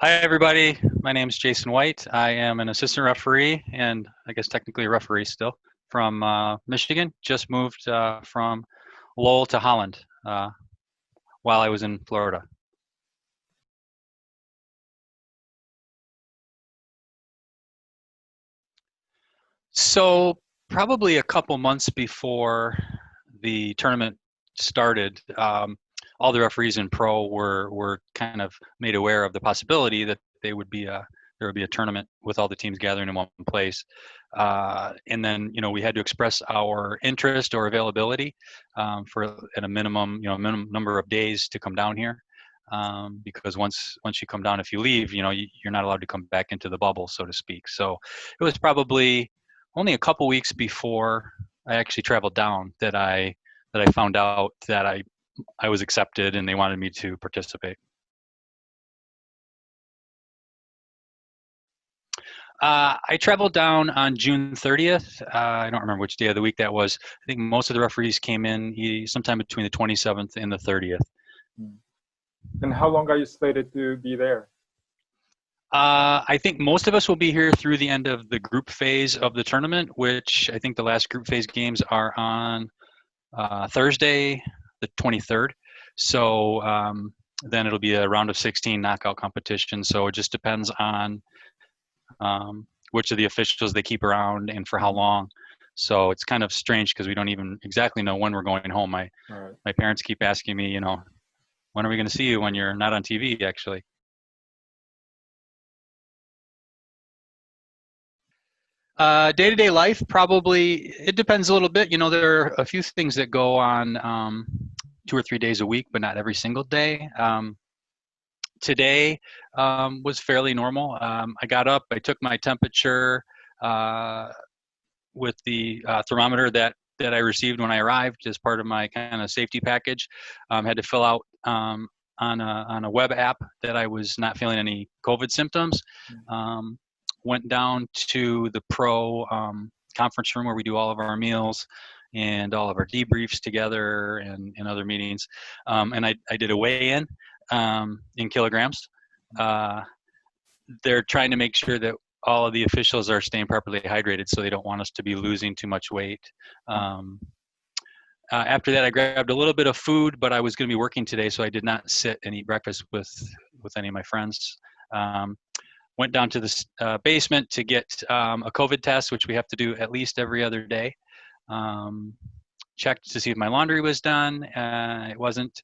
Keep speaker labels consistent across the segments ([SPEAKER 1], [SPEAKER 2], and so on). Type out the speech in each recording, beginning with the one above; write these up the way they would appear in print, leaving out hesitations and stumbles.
[SPEAKER 1] Hi, everybody. My name is Jason White. I am an assistant referee and I guess technically a referee still from Michigan. Just moved from Lowell to Holland while I was in Florida. So probably a couple months before the tournament started, all the referees in pro were kind of made aware of the possibility that there would be a tournament with all the teams gathering in one place. And then, we had to express our interest or availability for at a minimum, minimum number of days to come down here. Because once you come down, if you leave, you're not allowed to come back into the bubble, so to speak. So it was probably only a couple weeks before I actually traveled down that I found out that I was accepted and they wanted me to participate. I traveled down on June 30th. I don't remember which day of the week that was. I think most of the referees came in sometime between the 27th and the 30th.
[SPEAKER 2] And how long are you slated to be there?
[SPEAKER 1] I think most of us will be here through the end of the group phase of the tournament, which I think the last group phase games are on Thursday, the 23rd. So then it'll be a round of 16 knockout competition. So it just depends on which of the officials they keep around and for how long. So it's kind of strange because we don't even exactly know when we're going home. My parents keep asking me, when are we going to see you when you're not on TV, actually? Day-to-day life, probably, it depends a little bit. There are a few things that go on 2 or 3 days a week, but not every single day. Today was fairly normal. I got up, I took my temperature with the thermometer that I received when I arrived as part of my kind of safety package. Had to fill out on a web app that I was not feeling any COVID symptoms. Went down to the pro conference room where we do all of our meals and all of our debriefs together and other meetings. And I did a weigh-in kilograms. They're trying to make sure that all of the officials are staying properly hydrated, so they don't want us to be losing too much weight. After that, I grabbed a little bit of food, but I was going to be working today, so I did not sit and eat breakfast with any of my friends. Went down to the basement to get a COVID test, which we have to do at least every other day. Checked to see if my laundry was done. It wasn't.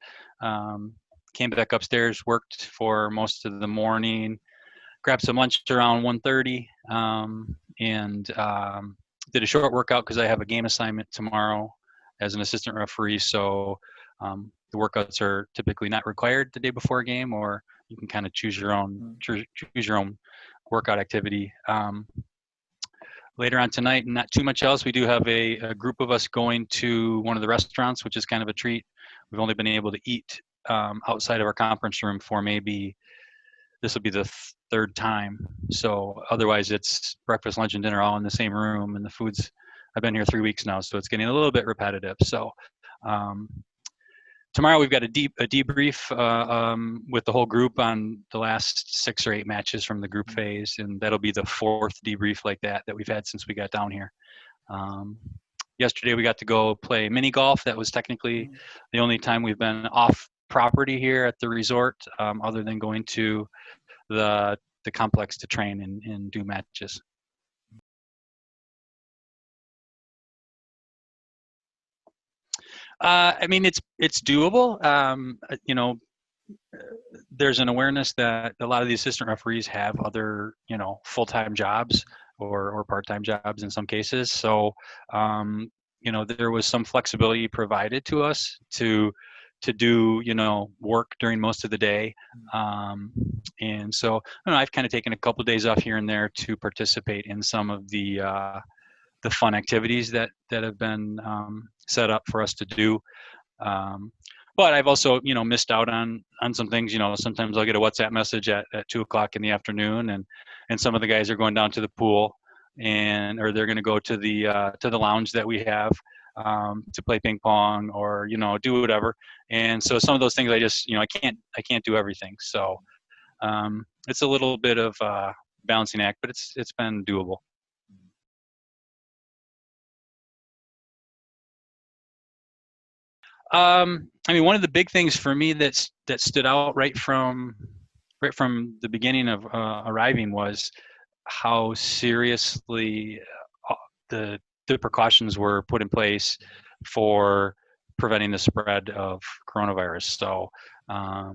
[SPEAKER 1] Came back upstairs, worked for most of the morning, grabbed some lunch around 1:30, and did a short workout because I have a game assignment tomorrow as an assistant referee. So the workouts are typically not required the day before a game, or you can kind of choose your own workout activity. Later on tonight, not too much else. We do have a group of us going to one of the restaurants, which is kind of a treat. We've only been able to eat outside of our conference room for this will be the third time. So otherwise it's breakfast, lunch, and dinner all in the same room, and the food's, I've been here 3 weeks now, so it's getting a little bit repetitive. So tomorrow we've got a debrief with the whole group on the last 6 or 8 matches from the group phase, and that'll be the 4th debrief like that we've had since we got down here. Yesterday we got to go play mini golf. That was technically the only time we've been off property here at the resort, other than going to the complex to train and do matches. I mean, it's doable. There's an awareness that a lot of the assistant referees have other, full-time jobs or part-time jobs in some cases. So, there was some flexibility provided to us to do, work during most of the day. And so, I've kind of taken a couple of days off here and there to participate in some of the fun activities that have been set up for us to do. But I've also, missed out on some things. Sometimes I'll get a WhatsApp message at 2:00 in the afternoon, and some of the guys are going down to the pool, or they're going to go to the lounge that we have to play ping pong or do whatever. And so some of those things I just I can't do everything. So it's a little bit of a balancing act, but it's been doable. I mean, one of the big things for me that stood out right from the beginning of arriving was how seriously the precautions were put in place for preventing the spread of coronavirus. So, I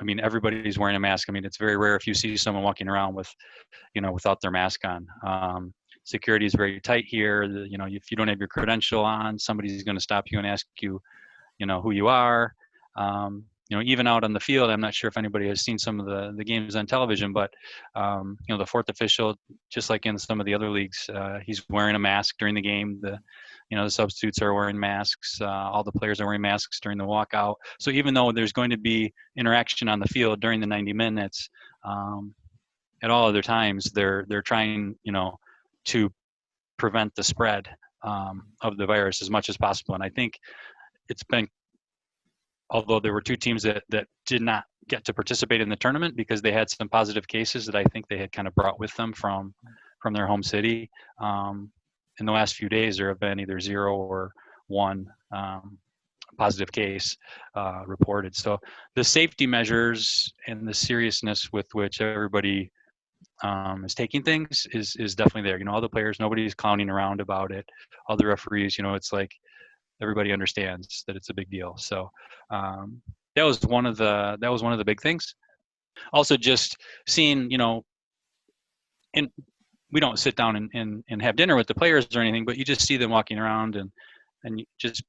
[SPEAKER 1] mean, everybody's wearing a mask. I mean, it's very rare if you see someone walking around with, without their mask on. Security is very tight here. If you don't have your credential on, somebody's going to stop you and ask you, who you are. Even out on the field, I'm not sure if anybody has seen some of the games on television, but the fourth official, just like in some of the other leagues, he's wearing a mask during the game. The substitutes are wearing masks. All the players are wearing masks during the walkout. So even though there's going to be interaction on the field during the 90 minutes, at all other times they're trying, to prevent the spread of the virus as much as possible. And I think it's been, although there were two teams that did not get to participate in the tournament because they had some positive cases that I think they had kind of brought with them from their home city. In the last few days, there have been either 0 or 1 positive case reported. So the safety measures and the seriousness with which everybody is taking things is definitely there. All the players, nobody's clowning around about it. All the referees, it's like everybody understands that it's a big deal. So that was one of the big things. Also, just seeing, and we don't sit down and have dinner with the players or anything, but you just see them walking around and just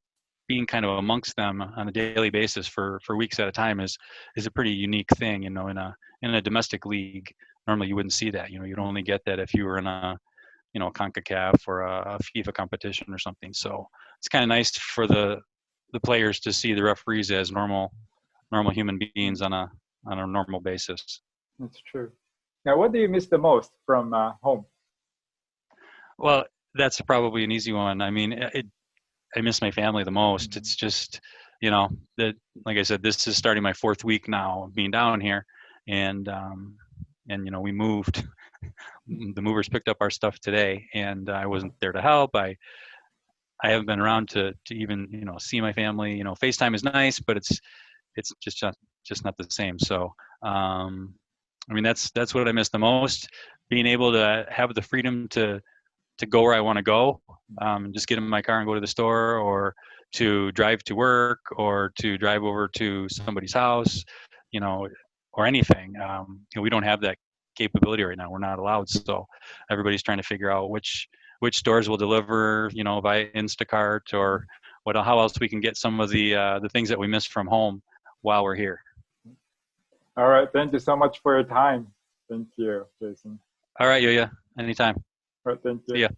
[SPEAKER 1] being kind of amongst them on a daily basis for weeks at a time is a pretty unique thing. In a domestic league, normally you wouldn't see that. You'd only get that if you were in a CONCACAF or a FIFA competition or something. So it's kind of nice for the players to see the referees as normal human beings on a normal basis.
[SPEAKER 2] That's true. Now, what do you miss the most from home?
[SPEAKER 1] Well, that's probably an easy one. I mean, I miss my family the most. It's just, that, like I said, this is starting my 4th week now of being down here, and we moved. The movers picked up our stuff today, and I wasn't there to help. I haven't been around to even see my family. FaceTime is nice, but it's just not the same. So I mean, that's what I miss the most, being able to have the freedom to go where I want to go, just get in my car and go to the store, or to drive to work, or to drive over to somebody's house, or anything. We don't have that capability right now. We're not allowed. So everybody's trying to figure out which stores will deliver, via Instacart, or how else we can get some of the things that we miss from home while we're here.
[SPEAKER 2] All right. Thank you so much for your time. Thank you, Jason.
[SPEAKER 1] All right, Yuya. Anytime.
[SPEAKER 2] All right. Thank you.
[SPEAKER 1] See ya.